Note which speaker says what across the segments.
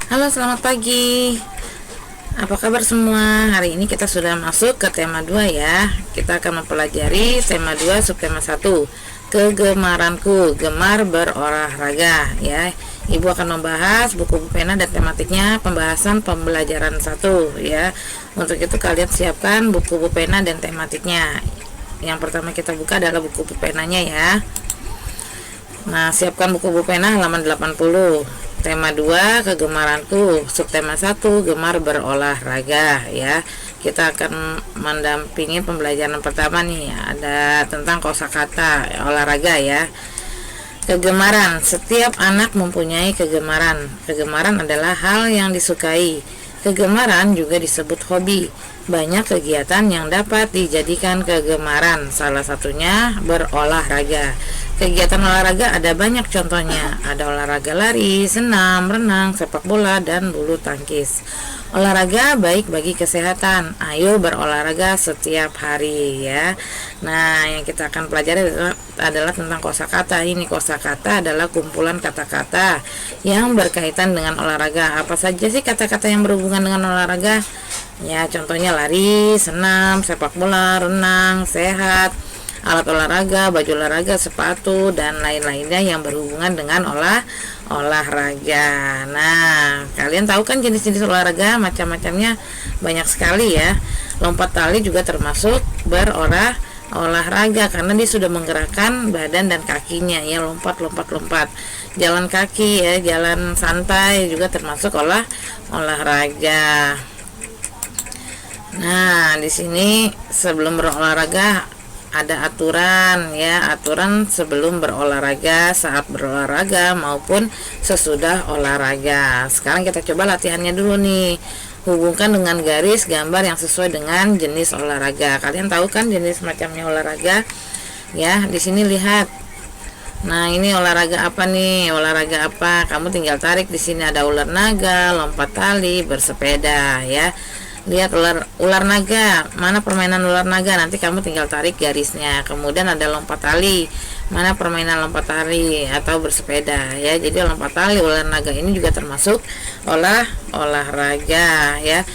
Speaker 1: Halo, selamat pagi. Apa kabar semua? Hari ini kita sudah masuk ke tema 2 ya. Kita akan mempelajari tema 2 subtema 1. Kegemaranku, gemar berolahraga ya. Ibu akan membahas buku pena dan tematiknya pembahasan pembelajaran 1 ya. Untuk itu kalian siapkan buku pena dan tematiknya. Yang pertama kita buka adalah buku penanya ya. Nah, siapkan buku pena halaman 80. Tema 2 kegemaranku, subtema 1 gemar berolahraga ya. Kita akan mendampingi pembelajaran pertama nih, ada tentang kosakata olahraga ya. Kegemaran, setiap anak mempunyai kegemaran. Kegemaran adalah hal yang disukai. Kegemaran juga disebut hobi. Banyak kegiatan yang dapat dijadikan kegemaran, salah satunya berolahraga. Kegiatan olahraga ada banyak contohnya. Ada olahraga lari, senam, renang, sepak bola, dan bulu tangkis. Olahraga baik bagi kesehatan. Ayo berolahraga setiap hari ya. Nah, yang kita akan pelajari adalah tentang kosakata. Ini kosakata adalah kumpulan kata-kata yang berkaitan dengan olahraga. Apa saja sih kata-kata yang berhubungan dengan olahraga? Ya, contohnya lari, senam, sepak bola, renang, sehat, alat olahraga, baju olahraga, sepatu, dan lain-lainnya yang berhubungan dengan olahraga. Nah, kalian tahu kan jenis-jenis olahraga macam-macamnya banyak sekali ya. Lompat tali juga termasuk olahraga karena dia sudah menggerakkan badan dan kakinya ya, lompat. Jalan kaki ya, jalan santai juga termasuk olahraga. Nah, di sini sebelum berolahraga ada aturan ya, aturan sebelum berolahraga, saat berolahraga maupun sesudah olahraga. Sekarang kita coba latihannya dulu nih. Hubungkan dengan garis gambar yang sesuai dengan jenis olahraga. Kalian tahu kan jenis macamnya olahraga? Ya, di sini lihat. Nah, ini olahraga apa nih? Olahraga apa? Kamu tinggal tarik, di sini ada ular naga, lompat tali, bersepeda ya. Lihat ular naga, mana permainan ular naga, nanti kamu tinggal tarik garisnya. Kemudian ada lompat tali, mana permainan lompat tali atau bersepeda ya. Jadi lompat tali, ular naga ini juga termasuk olahraga ya.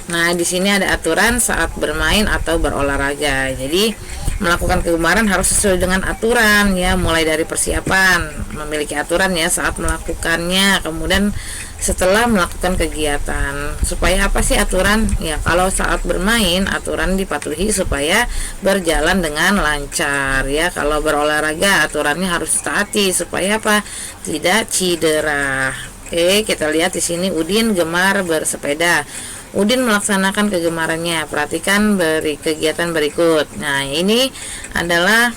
Speaker 1: Nah, di sini ada aturan saat bermain atau berolahraga. Jadi melakukan kegemaran harus sesuai dengan aturan ya, mulai dari persiapan, memiliki aturan ya saat melakukannya, kemudian setelah melakukan kegiatan. Supaya apa sih aturan? Ya, kalau saat bermain aturan dipatuhi supaya berjalan dengan lancar ya. Kalau berolahraga aturannya harus ditaati supaya apa? Tidak cedera. Oke, kita lihat di sini Udin gemar bersepeda. Udin melaksanakan kegemarannya. Perhatikan kegiatan berikut. Nah, ini adalah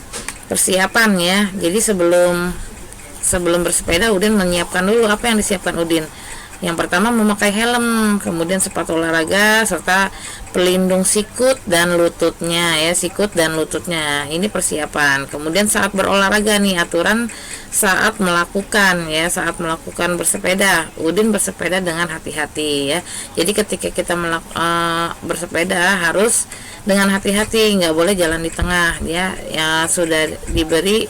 Speaker 1: persiapan ya. Jadi sebelum bersepeda Udin menyiapkan dulu. Apa yang disiapkan Udin? Yang pertama memakai helm, kemudian sepatu olahraga serta pelindung sikut dan lututnya ya, sikut dan lututnya. Ini persiapan. Kemudian saat berolahraga nih, aturan saat melakukan ya, saat melakukan bersepeda, Udin bersepeda dengan hati-hati ya. Jadi ketika kita bersepeda harus dengan hati-hati, nggak boleh jalan di tengah ya. Ya sudah diberi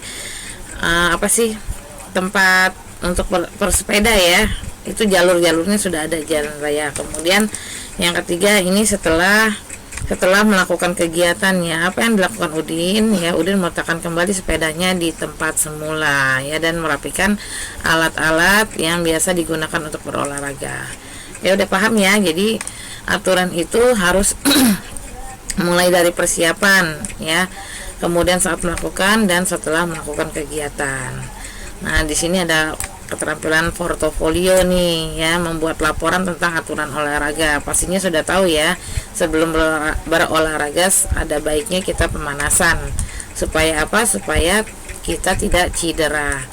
Speaker 1: tempat untuk bersepeda ya, itu jalurnya sudah ada, jalan raya. Kemudian yang ketiga ini setelah melakukan kegiatannya, apa yang dilakukan Udin ya, Udin meletakkan kembali sepedanya di tempat semula ya, dan merapikan alat-alat yang biasa digunakan untuk berolahraga. Ya udah paham ya. Jadi aturan itu harus mulai dari persiapan ya, kemudian saat melakukan dan setelah melakukan kegiatan. Nah, di sini ada keterampilan portofolio nih ya, membuat laporan tentang aturan olahraga. Pastinya sudah tahu ya, sebelum berolahraga ada baiknya kita pemanasan. Supaya apa? Supaya kita tidak cedera.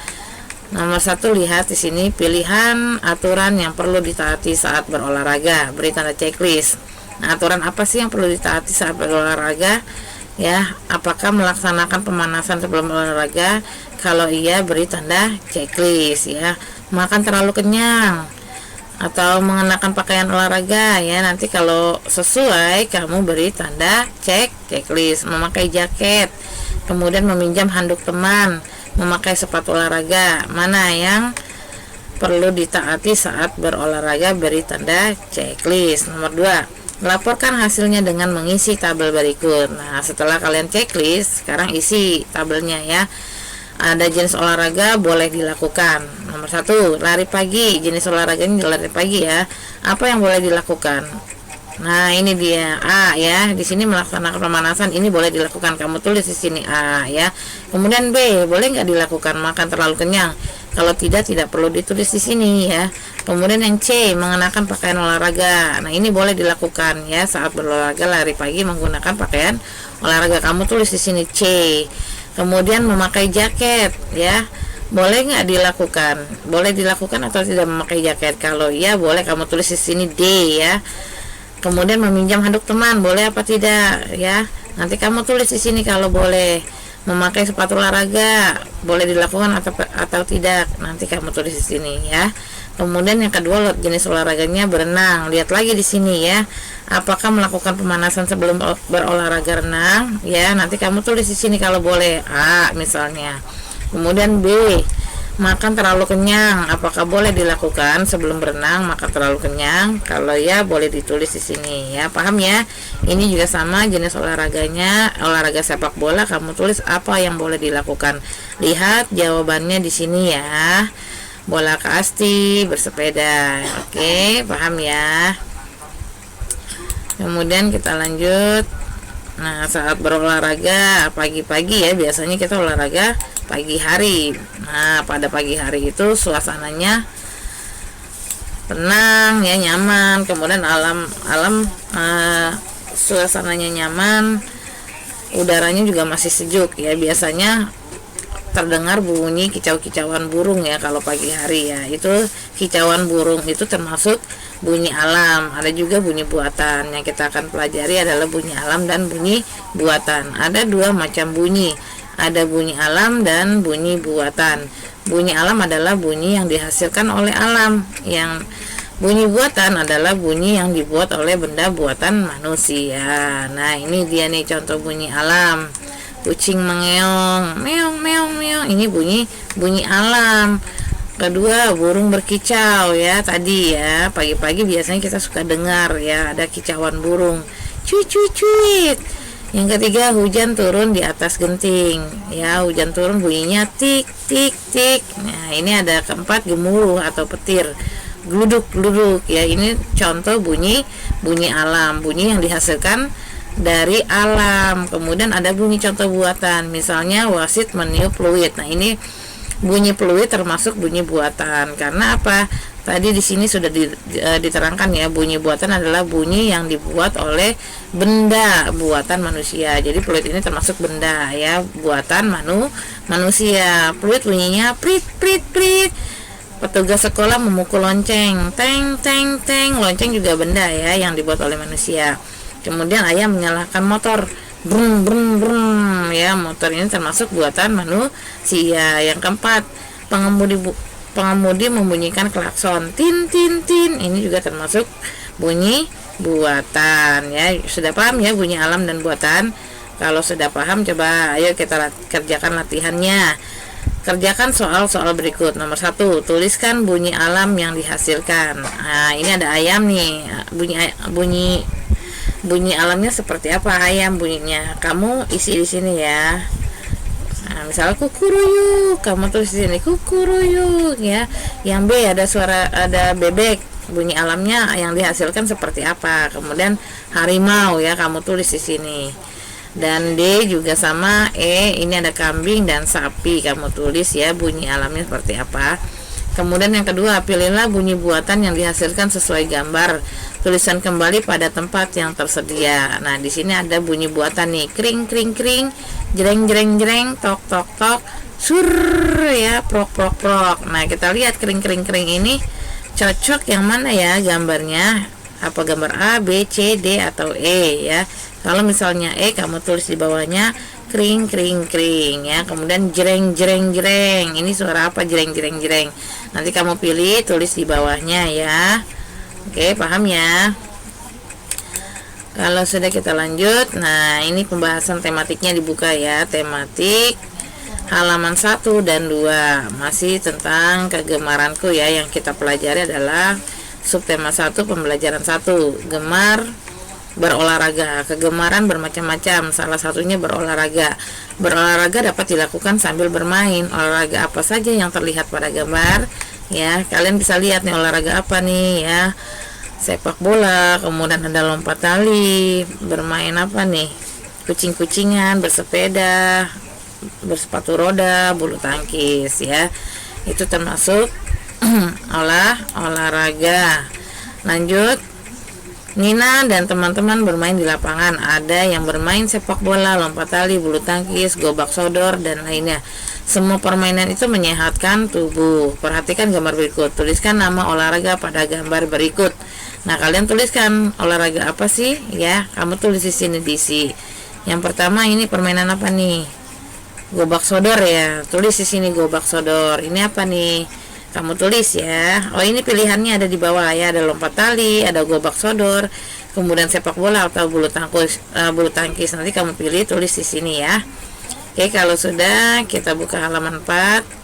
Speaker 1: Nomor 1, lihat di sini pilihan aturan yang perlu ditaati saat berolahraga. Beri tanda checklist. Nah, aturan apa sih yang perlu ditaati saat berolahraga? Ya, apakah melaksanakan pemanasan sebelum olahraga? Kalau iya, beri tanda checklist ya. Makan terlalu kenyang atau mengenakan pakaian olahraga ya, nanti kalau sesuai kamu beri tanda checklist. Memakai jaket, kemudian meminjam handuk teman, memakai sepatu olahraga, mana yang perlu ditaati saat berolahraga, beri tanda checklist. Nomor 2, laporkan hasilnya dengan mengisi tabel berikut. Nah, setelah kalian checklist, sekarang isi tabelnya ya. Ada jenis olahraga boleh dilakukan. Nomor 1, lari pagi. Jenis olahraganya lari pagi ya. Apa yang boleh dilakukan? Nah, ini dia A ya. Di sini melaksanakan pemanasan, ini boleh dilakukan. Kamu tulis di sini A ya. Kemudian B, boleh nggak dilakukan? Makan terlalu kenyang. Kalau tidak perlu ditulis di sini ya. Kemudian yang C, mengenakan pakaian olahraga. Nah, ini boleh dilakukan ya saat berolahraga lari pagi menggunakan pakaian olahraga. Kamu tulis di sini C. Kemudian memakai jaket ya. Boleh nggak dilakukan? Boleh dilakukan atau tidak memakai jaket? Kalau iya boleh kamu tulis di sini D ya. Kemudian meminjam handuk teman, boleh apa tidak ya? Nanti kamu tulis di sini kalau boleh. Memakai sepatu olahraga, boleh dilakukan atau tidak? Nanti kamu tulis di sini ya. Kemudian yang kedua, jenis olahraganya berenang. Lihat lagi di sini ya. Apakah melakukan pemanasan sebelum berolahraga renang? Ya, nanti kamu tulis di sini kalau boleh. A misalnya. Kemudian B, makan terlalu kenyang. Apakah boleh dilakukan sebelum berenang makan terlalu kenyang? Kalau ya boleh ditulis di sini ya. Paham ya? Ini juga sama jenis olahraganya, olahraga sepak bola. Kamu tulis apa yang boleh dilakukan. Lihat jawabannya di sini ya. Bola kasti, bersepeda. Oke, paham ya? Kemudian kita lanjut. Nah, saat berolahraga pagi-pagi ya, biasanya kita olahraga pagi hari. Nah, pada pagi hari itu suasananya tenang ya, nyaman. Kemudian suasananya nyaman, udaranya juga masih sejuk ya. Biasanya terdengar bunyi kicau-kicauan burung ya kalau pagi hari ya. Itu kicauan burung itu termasuk bunyi alam. Ada juga bunyi buatan. Yang kita akan pelajari adalah bunyi alam dan bunyi buatan. Ada dua macam bunyi. Ada bunyi alam dan bunyi buatan. Bunyi alam adalah bunyi yang dihasilkan oleh alam. Yang bunyi buatan adalah bunyi yang dibuat oleh benda buatan manusia. Nah, ini dia nih contoh bunyi alam. Kucing mengeong, meong meong meong. Ini bunyi alam. Kedua, burung berkicau ya. Tadi ya, pagi-pagi biasanya kita suka dengar ya, ada kicauan burung. Cuit cuit cuit. Yang ketiga, hujan turun di atas genting ya. Hujan turun bunyinya tik tik tik. Nah, ini ada keempat, gemuruh atau petir. Gluduk gluduk ya. Ini contoh bunyi alam, bunyi yang dihasilkan dari alam. Kemudian ada bunyi contoh buatan, misalnya wasit meniup peluit. Nah, ini bunyi peluit termasuk bunyi buatan. Karena apa? Tadi di sini sudah diterangkan ya, bunyi buatan adalah bunyi yang dibuat oleh benda buatan manusia. Jadi peluit ini termasuk benda ya, buatan manusia. Peluit bunyinya prit prit prit. Petugas sekolah memukul lonceng, teng teng teng. Lonceng juga benda ya yang dibuat oleh manusia. Kemudian ayah menyalakan motor, brum brum brum ya. Motor ini termasuk buatan manusia. Yang keempat, pengemudi membunyikan klakson, tin tin tin. Ini juga termasuk bunyi buatan ya. Sudah paham ya bunyi alam dan buatan? Kalau sudah paham, coba ayo kita kerjakan latihannya. Kerjakan soal-soal berikut. Nomor 1, tuliskan bunyi alam yang dihasilkan. Nah, ini ada ayam nih. Bunyi alamnya seperti apa ayam bunyinya? Kamu isi di sini ya. Nah, misalnya kukuruyuk, kamu tulis di sini kukuruyuk ya. Yang B ada bebek. Bunyi alamnya yang dihasilkan seperti apa? Kemudian harimau ya, kamu tulis di sini. Dan D juga sama. Ini ada kambing dan sapi, kamu tulis ya bunyi alamnya seperti apa. Kemudian yang kedua, pilihlah bunyi buatan yang dihasilkan sesuai gambar. Tulisan kembali pada tempat yang tersedia. Nah, di sini ada bunyi buatan nih, kring kring kring, jreng jreng jreng, tok tok tok, sur ya, prok prok prok. Nah, kita lihat kring kring kring ini cocok yang mana ya gambarnya? Apa gambar A, B, C, D atau E ya. Kalau misalnya E, kamu tulis di bawahnya kring kring kring ya. Kemudian jreng jreng jreng, ini suara apa? Jreng jreng jreng. Nanti kamu pilih, tulis di bawahnya ya. Oke, paham ya? Kalau sudah, kita lanjut. Nah, ini pembahasan tematiknya dibuka ya. Tematik halaman 1 dan 2 masih tentang kegemaranku ya. Yang kita pelajari adalah subtema 1 pembelajaran 1, gemar berolahraga. Kegemaran bermacam-macam, salah satunya berolahraga. Berolahraga dapat dilakukan sambil bermain. Olahraga apa saja yang terlihat pada gambar ya, kalian bisa lihat nih olahraga apa nih ya. Sepak bola, kemudian ada lompat tali, bermain apa nih, kucing-kucingan, bersepeda, bersepatu roda, bulu tangkis ya. Itu termasuk olahraga. Lanjut, Nina dan teman-teman bermain di lapangan. Ada yang bermain sepak bola, lompat tali, bulu tangkis, gobak sodor, dan lainnya. Semua permainan itu menyehatkan tubuh. Perhatikan gambar berikut. Tuliskan nama olahraga pada gambar berikut. Nah, kalian tuliskan olahraga apa sih ya? Kamu tulis di sini diisi. Yang pertama ini permainan apa nih? Gobak sodor ya. Tulis di sini gobak sodor. Ini apa nih? Kamu tulis ya. Oh, ini pilihannya ada di bawah ya. Ada lompat tali, ada gobak sodor, kemudian sepak bola atau bulu tangkis. Nanti kamu pilih, tulis di sini ya. Oke, kalau sudah kita buka halaman 4.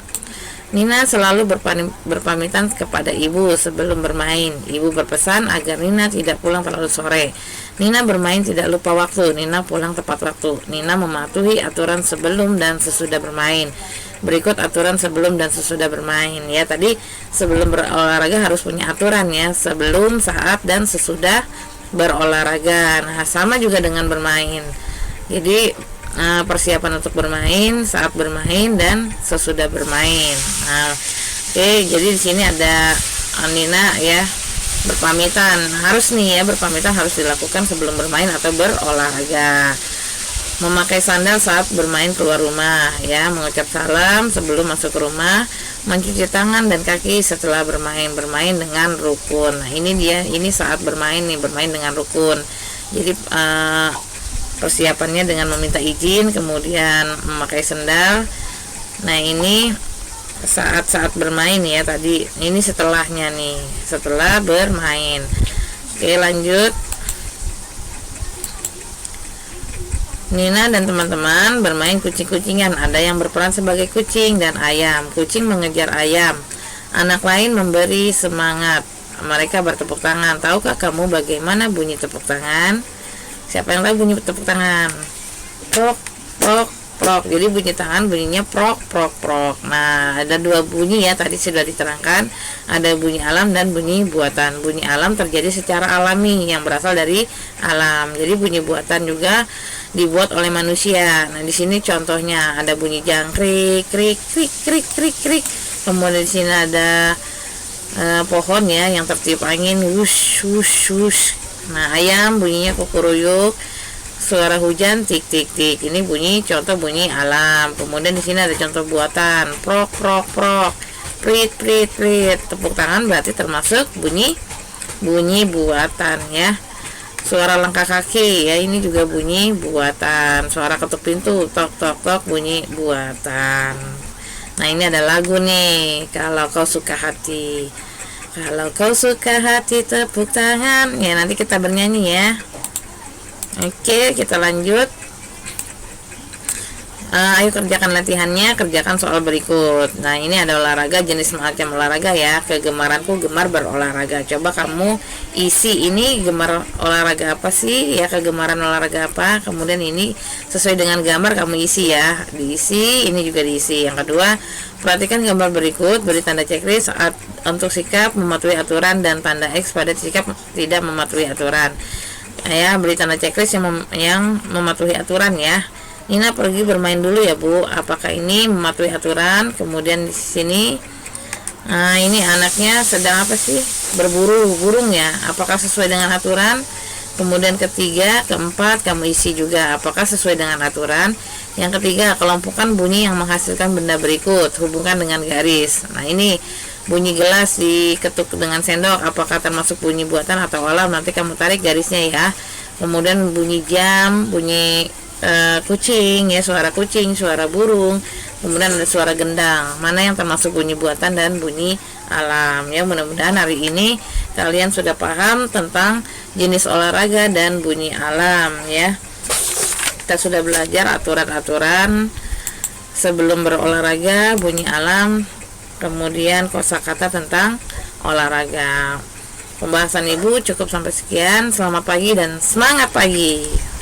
Speaker 1: Nina selalu berpamitan kepada ibu sebelum bermain. Ibu berpesan agar Nina tidak pulang terlalu sore. Nina bermain tidak lupa waktu. Nina pulang tepat waktu. Nina mematuhi aturan sebelum dan sesudah bermain. Berikut aturan sebelum dan sesudah bermain ya. Tadi sebelum berolahraga harus punya aturan ya, sebelum, saat, dan sesudah berolahraga. Nah, sama juga dengan bermain. Jadi persiapan untuk bermain, saat bermain, dan sesudah bermain. Nah, oke, jadi di sini ada Nina ya, berpamitan. Harus nih ya, berpamitan harus dilakukan sebelum bermain atau berolahraga. Memakai sandal saat bermain keluar rumah ya, mengucap salam sebelum masuk ke rumah, mencuci tangan dan kaki setelah bermain dengan rukun. Nah, ini dia, ini saat bermain nih, bermain dengan rukun. Jadi persiapannya dengan meminta izin, kemudian memakai sendal. Nah, ini saat bermain ya tadi. Ini setelahnya nih, setelah bermain. Oke, lanjut. Nina dan teman-teman bermain kucing-kucingan. Ada yang berperan sebagai kucing dan ayam. Kucing mengejar ayam. Anak lain memberi semangat. Mereka bertepuk tangan. Tahukah kamu bagaimana bunyi tepuk tangan? Siapa yang tahu bunyi tepuk tangan? Prok, prok, prok. Jadi bunyi tangan bunyinya prok, prok, prok. Nah, ada dua bunyi ya, tadi sudah diterangkan. Ada bunyi alam dan bunyi buatan. Bunyi alam terjadi secara alami yang berasal dari alam. Jadi bunyi buatan juga dibuat oleh manusia. Nah, di sini contohnya ada bunyi jangkrik, krik, krik, krik, krik, krik. Kemudian di sini ada pohon ya yang tertiup angin, wush, wush, wush. Nah, ayam bunyinya kukuruyuk, suara hujan tik tik tik. Ini bunyi contoh bunyi alam. Kemudian di sini ada contoh buatan, prok prok prok, prit prit prit. Tepuk tangan berarti termasuk bunyi buatan ya. Suara langkah kaki ya, ini juga bunyi buatan. Suara ketuk pintu, tok tok tok, bunyi buatan. Nah, ini ada lagu nih, kalau kau suka hati. Kalau kau suka hati tepuk tangan. Ya, nanti kita bernyanyi ya. Oke, kita lanjut. Ayo kerjakan latihannya, kerjakan soal berikut. Nah, ini ada olahraga, jenis macam olahraga ya. Kegemaranku gemar berolahraga. Coba kamu isi, ini gemar olahraga apa sih ya, kegemaran olahraga apa. Kemudian ini sesuai dengan gambar kamu isi ya. Diisi, ini juga diisi. Yang kedua, perhatikan gambar berikut, beri tanda checklist saat untuk sikap mematuhi aturan dan tanda X pada sikap tidak mematuhi aturan. Ya, beri tanda checklist yang mematuhi aturan ya. Nina pergi bermain dulu ya Bu. Apakah ini mematuhi aturan? Kemudian di sini, ini anaknya sedang apa sih? Berburu burung ya. Apakah sesuai dengan aturan? Kemudian ketiga, keempat kamu isi juga. Apakah sesuai dengan aturan? Yang ketiga, kelompokkan bunyi yang menghasilkan benda berikut. Hubungkan dengan garis. Nah, ini bunyi gelas diketuk dengan sendok. Apakah termasuk bunyi buatan atau alam? Nanti kamu tarik garisnya ya. Kemudian bunyi jam, bunyi kucing ya, suara kucing, suara burung, kemudian ada suara gendang. Mana yang termasuk bunyi buatan dan bunyi alam ya. Mudah-mudahan hari ini kalian sudah paham tentang jenis olahraga dan bunyi alam ya. Kita sudah belajar aturan-aturan sebelum berolahraga, bunyi alam, kemudian kosakata tentang olahraga. Pembahasan Ibu cukup sampai sekian. Selamat pagi dan semangat pagi.